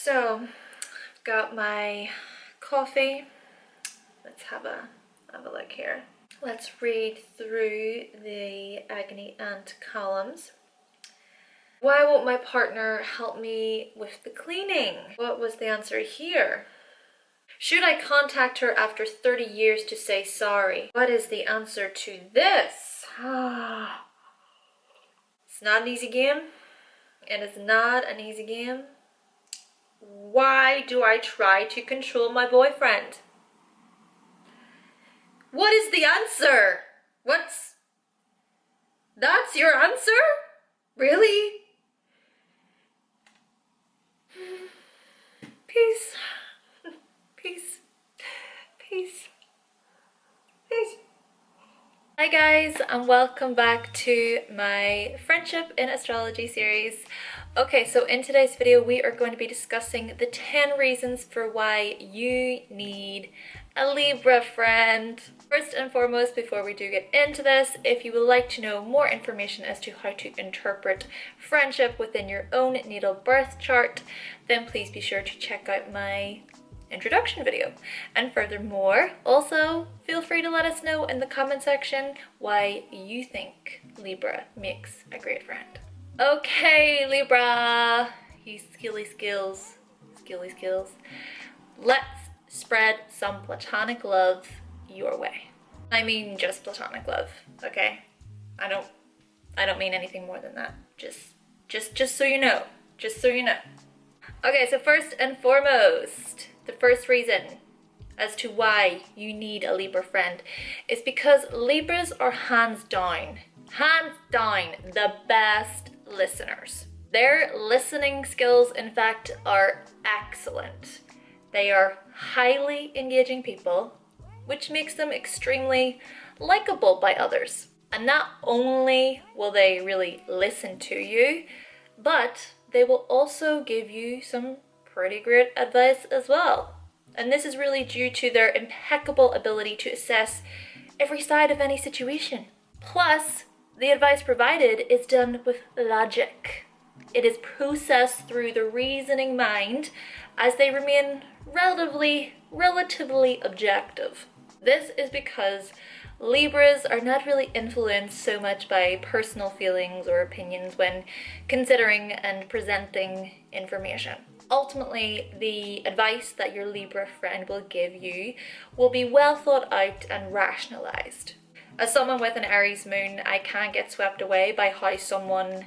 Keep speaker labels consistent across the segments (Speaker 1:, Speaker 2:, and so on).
Speaker 1: So, I've got my coffee. Let's have a look here. Let's read through the agony aunt columns. Why won't my partner help me with the cleaning? What was the answer here? Should I contact her after 30 years to say sorry? What is the answer to this? It's not an easy game. It is not an easy game. Why do I try to control my boyfriend? What is the answer? That's your answer? Really? Peace. Peace. Peace. Peace. Hi guys, and welcome back to my Friendship in Astrology series. Okay, so in today's video we are going to be discussing the 10 reasons for why you need a Libra friend. First and foremost, before we do get into this, if you would like to know more information as to how to interpret friendship within your own natal birth chart, then please be sure to check out my introduction video. And furthermore, also feel free to let us know in the comment section why you think Libra makes a great friend. Okay, Libra, you skilly skills. Let's spread some platonic love your way. I mean just platonic love, okay? I don't mean anything more than that. Just so you know. Just so you know. Okay, so first and foremost, the first reason as to why you need a Libra friend is because Libras are hands down the best listeners. Their listening skills, in fact, are excellent. They are highly engaging people, which makes them extremely likable by others. And not only will they really listen to you, but they will also give you some pretty great advice as well. And this is really due to their impeccable ability to assess every side of any situation. Plus, the advice provided is done with logic. It is processed through the reasoning mind as they remain relatively objective. This is because Libras are not really influenced so much by personal feelings or opinions when considering and presenting information. Ultimately, the advice that your Libra friend will give you will be well thought out and rationalized. As someone with an Aries moon, I can't get swept away by how someone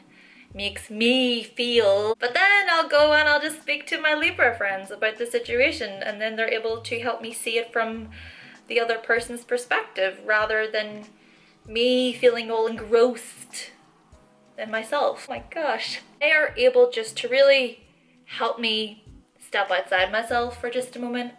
Speaker 1: makes me feel, but then I'll go and I'll just speak to my Libra friends about the situation, and then they're able to help me see it from the other person's perspective rather than me feeling all engrossed in myself. Oh my gosh. They are able just to really help me step outside myself for just a moment.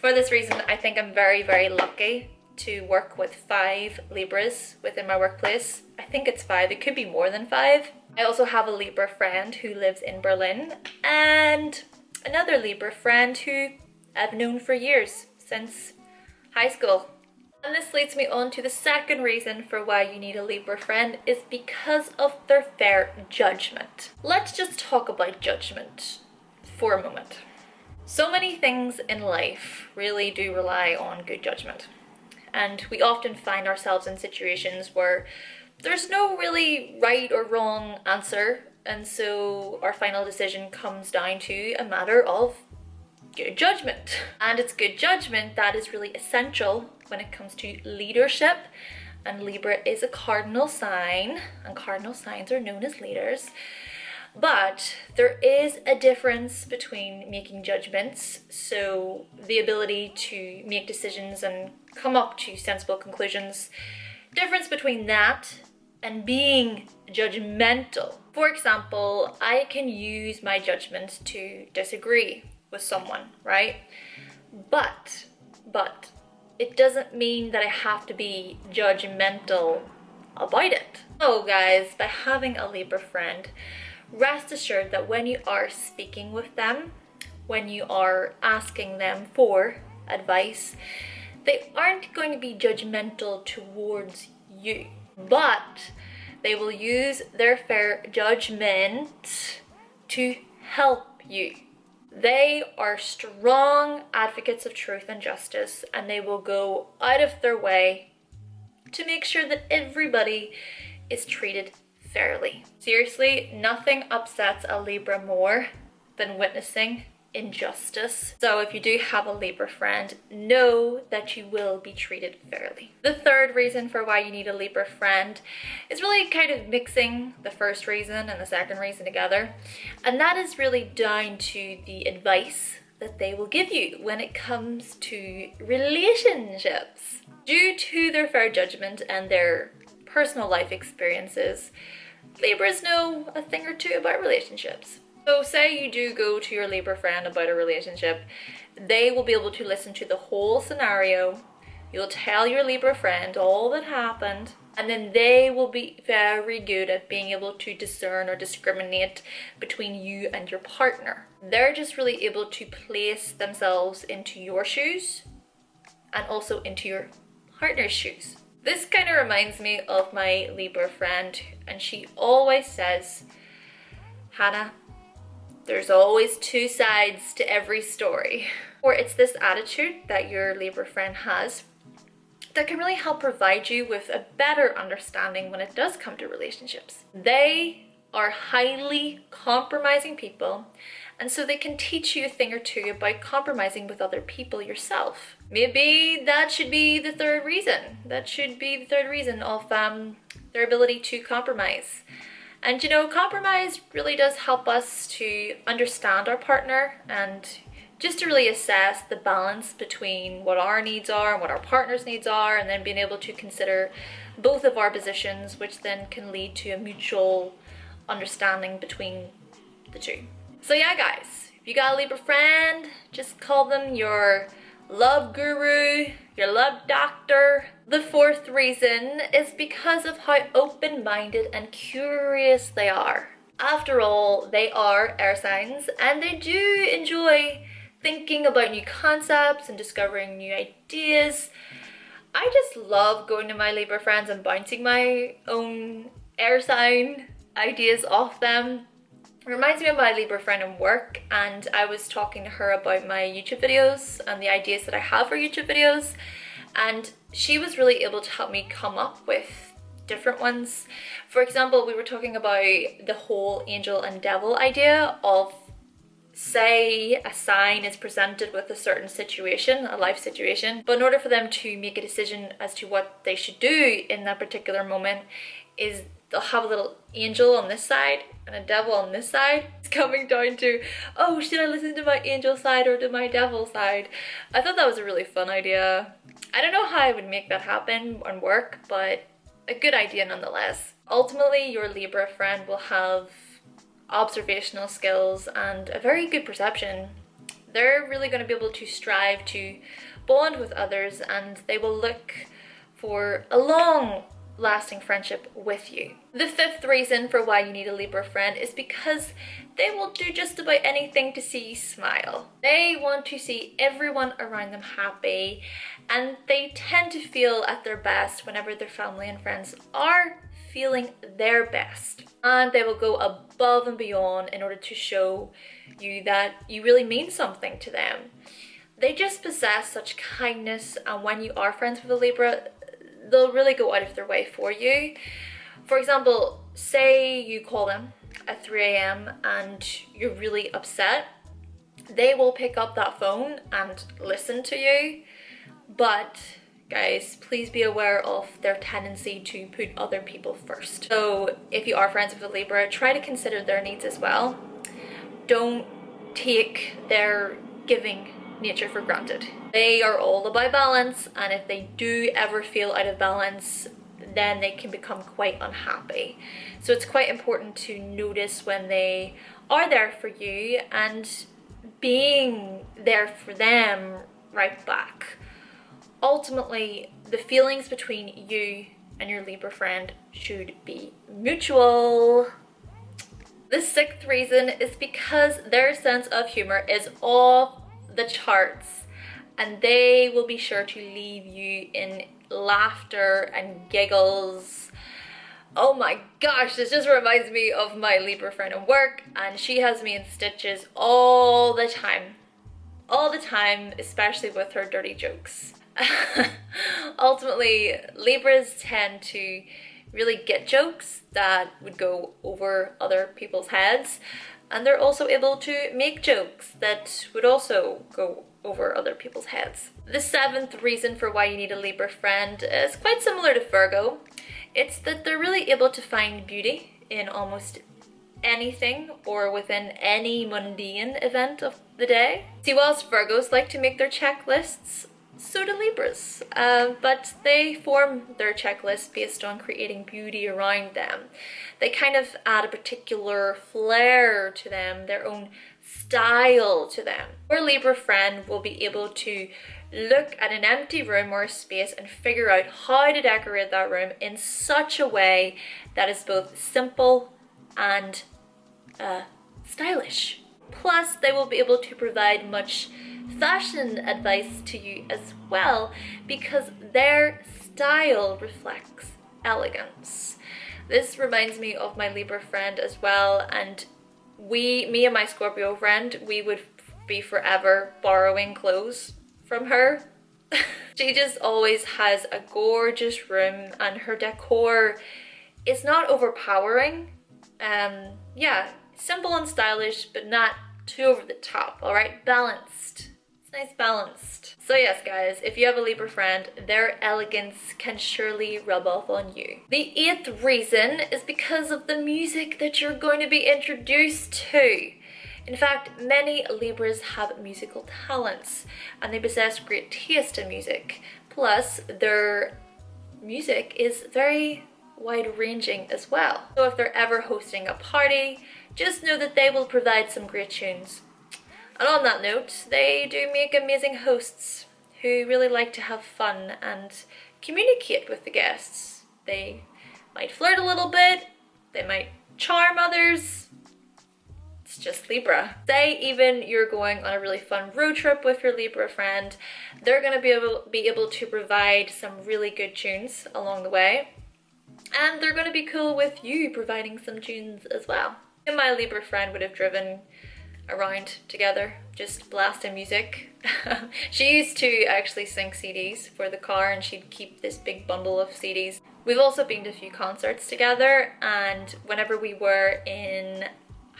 Speaker 1: For this reason, I think I'm very lucky to work with 5 Libras within my workplace. I think it's 5, it could be more than 5. I also have a Libra friend who lives in Berlin and another Libra friend who I've known for years, since high school. And this leads me on to the second reason for why you need a Libra friend is because of their fair judgment. Let's just talk about judgment for a moment. So many things in life really do rely on good judgment. And we often find ourselves in situations where there's no really right or wrong answer, and so our final decision comes down to a matter of good judgment. And it's good judgment that is really essential when it comes to leadership, and Libra is a cardinal sign, and cardinal signs are known as leaders. But there is a difference between making judgments, so the ability to make decisions and come up to sensible conclusions, difference between that and being judgmental. For example, I can use my judgment to disagree with someone, right? But it doesn't mean that I have to be judgmental about it. So guys, by having a Libra friend, rest assured that when you are speaking with them, when you are asking them for advice, they aren't going to be judgmental towards you, but they will use their fair judgment to help you. They are strong advocates of truth and justice, and they will go out of their way to make sure that everybody is treated fairly. Seriously, nothing upsets a Libra more than witnessing injustice. So if you do have a Libra friend, know that you will be treated fairly. The third reason for why you need a Libra friend is really kind of mixing the first reason and the second reason together. And that is really down to the advice that they will give you when it comes to relationships. Due to their fair judgment and their personal life experiences, Libras know a thing or two about relationships. So say you do go to your Libra friend about a relationship, they will be able to listen to the whole scenario. You'll tell your Libra friend all that happened, and then they will be very good at being able to discern or discriminate between you and your partner. They're just really able to place themselves into your shoes and also into your partner's shoes. This kind of reminds me of my Libra friend, and she always says, Hannah, there's always two sides to every story. Or it's this attitude that your Libra friend has that can really help provide you with a better understanding when it does come to relationships. They are highly compromising people, and so they can teach you a thing or two about compromising with other people yourself. Maybe that should be the third reason. That should be the third reason of their ability to compromise. And you know, compromise really does help us to understand our partner and just to really assess the balance between what our needs are and what our partner's needs are, and then being able to consider both of our positions, which then can lead to a mutual understanding between the two. So yeah guys, if you got a Libra friend, just call them your love guru, your love doctor. The fourth reason is because of how open-minded and curious they are. After all, they are air signs, and they do enjoy thinking about new concepts and discovering new ideas. I just love going to my Libra friends and bouncing my own air sign ideas off them. It reminds me of my Libra friend in work, and I was talking to her about my YouTube videos and the ideas that I have for YouTube videos, and she was really able to help me come up with different ones. For example, we were talking about the whole angel and devil idea of, say a sign is presented with a certain situation, a life situation, but in order for them to make a decision as to what they should do in that particular moment, is they'll have a little angel on this side and a devil on this side. It's coming down to, oh, should I listen to my angel side or to my devil side? I thought that was a really fun idea. I don't know how I would make that happen and work, but a good idea nonetheless. Ultimately, your Libra friend will have observational skills and a very good perception. They're really going to be able to strive to bond with others, and they will look for a long-lasting friendship with you. The fifth reason for why you need a Libra friend is because they will do just about anything to see you smile. They want to see everyone around them happy, and they tend to feel at their best whenever their family and friends are feeling their best. And they will go above and beyond in order to show you that you really mean something to them. They just possess such kindness, and when you are friends with a Libra, they'll really go out of their way for you. For example, say you call them at 3 a.m. and you're really upset. They will pick up that phone and listen to you, but guys, please be aware of their tendency to put other people first. So if you are friends with a Libra, try to consider their needs as well. Don't take their giving nature for granted. They are all about balance, and if they do ever feel out of balance, then they can become quite unhappy. So it's quite important to notice when they are there for you and being there for them right back. Ultimately, the feelings between you and your Libra friend should be mutual. The sixth reason is because their sense of humor is off the charts, and they will be sure to leave you in laughter and giggles Oh my gosh, this just reminds me of my Libra friend at work, and she has me in stitches all the time. All the time, especially with her dirty jokes. Ultimately, Libras tend to really get jokes that would go over other people's heads, and they're also able to make jokes that would also go over other people's heads. The 7th reason for why you need a Libra friend is quite similar to Virgo. It's that they're really able to find beauty in almost anything or within any mundane event of the day. See, whilst Virgos like to make their checklists, so do Libras, but they form their checklist based on creating beauty around them. They kind of add a particular flair to them, their own style to them. Your Libra friend will be able to look at an empty room or a space and figure out how to decorate that room in such a way that is both simple and stylish. Plus, they will be able to provide much fashion advice to you as well, because their style reflects elegance. This reminds me of my Libra friend as well, and me and my Scorpio friend, we would be forever borrowing clothes from her. She just always has a gorgeous room, and her decor is not overpowering. Yeah, simple and stylish, but not too over the top, alright? Balanced. It's nice balanced. So yes, guys, if you have a Libra friend, their elegance can surely rub off on you. The 8th reason is because of the music that you're going to be introduced to. In fact, many Libras have musical talents, and they possess great taste in music. Plus, their music is very wide-ranging as well. So if they're ever hosting a party, just know that they will provide some great tunes. And on that note, they do make amazing hosts who really like to have fun and communicate with the guests. They might flirt a little bit, they might charm others. It's just Libra. Say even you're going on a really fun road trip with your Libra friend, they're going to be able to provide some really good tunes along the way. And they're going to be cool with you providing some tunes as well. Me and my Libra friend would have driven around together, just blasting music. She used to actually sync CDs for the car, and she'd keep this big bundle of CDs. We've also been to a few concerts together, and whenever we were in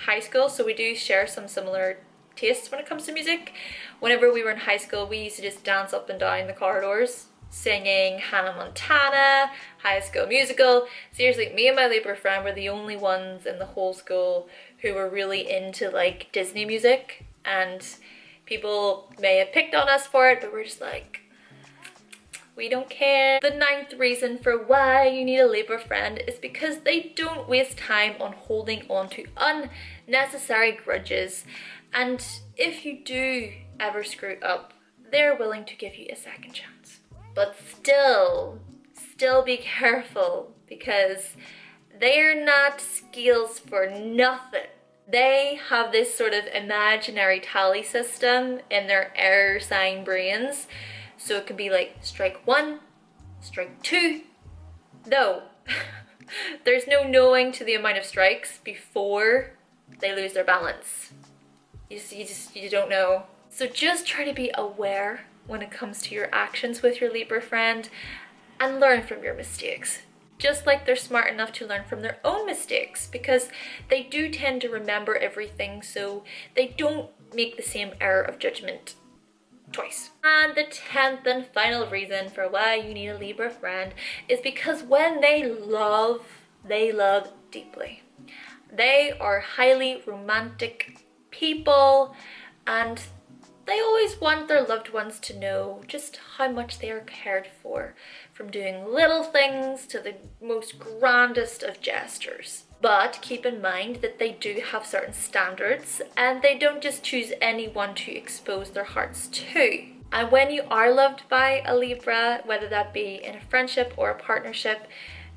Speaker 1: high school, so we do share some similar tastes when it comes to music. Whenever we were in high school, we used to just dance up and down the corridors singing Hannah Montana, High School Musical. Seriously, me and my Libra friend were the only ones in the whole school who were really into like Disney music, and people may have picked on us for it, but we're just like, we don't care. The 9th reason for why you need a Libra friend is because they don't waste time on holding on to unnecessary grudges, and if you do ever screw up, they're willing to give you a second chance. But still be careful, because they're not skills for nothing. They have this sort of imaginary tally system in their air sign brains. So it could be like strike 1, strike 2. No, there's no knowing to the amount of strikes before they lose their balance. You don't know. So just try to be aware when it comes to your actions with your Libra friend, and learn from your mistakes. Just like they're smart enough to learn from their own mistakes, because they do tend to remember everything, so they don't make the same error of judgment twice. And the 10th and final reason for why you need a Libra friend is because when they love deeply. They are highly romantic people, and they always want their loved ones to know just how much they are cared for, from doing little things to the most grandest of gestures. But keep in mind that they do have certain standards, and they don't just choose anyone to expose their hearts to. And when you are loved by a Libra, whether that be in a friendship or a partnership,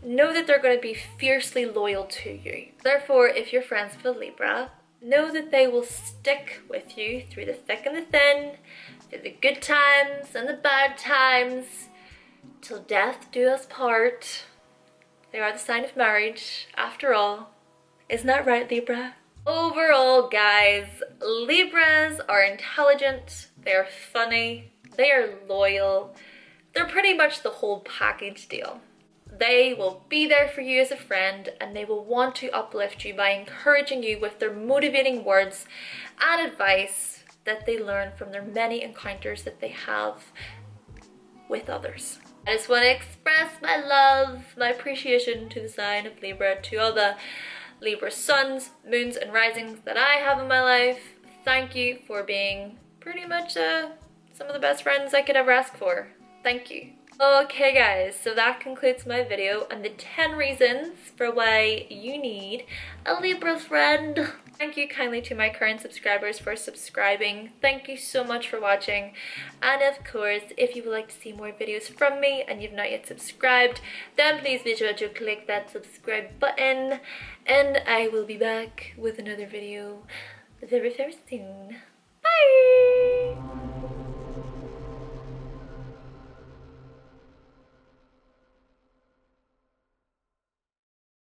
Speaker 1: know that they're going to be fiercely loyal to you. Therefore, if you're friends with a Libra, know that they will stick with you through the thick and the thin, through the good times and the bad times, till death do us part. They are the sign of marriage, after all. Isn't that right, Libra? Overall, guys, Libras are intelligent, they are funny, they are loyal. They're pretty much the whole package deal. They will be there for you as a friend, and they will want to uplift you by encouraging you with their motivating words and advice that they learn from their many encounters that they have with others. I just want to express my love, my appreciation to the sign of Libra, to all the Libra suns, moons and risings that I have in my life. Thank you for being pretty much some of the best friends I could ever ask for. Thank you. Okay guys, so that concludes my video on the 10 reasons for why you need a Libra friend. Thank you kindly to my current subscribers for subscribing. Thank you so much for watching. And of course, if you would like to see more videos from me and you've not yet subscribed, then please be sure to click that subscribe button. And I will be back with another video very, very soon. Bye!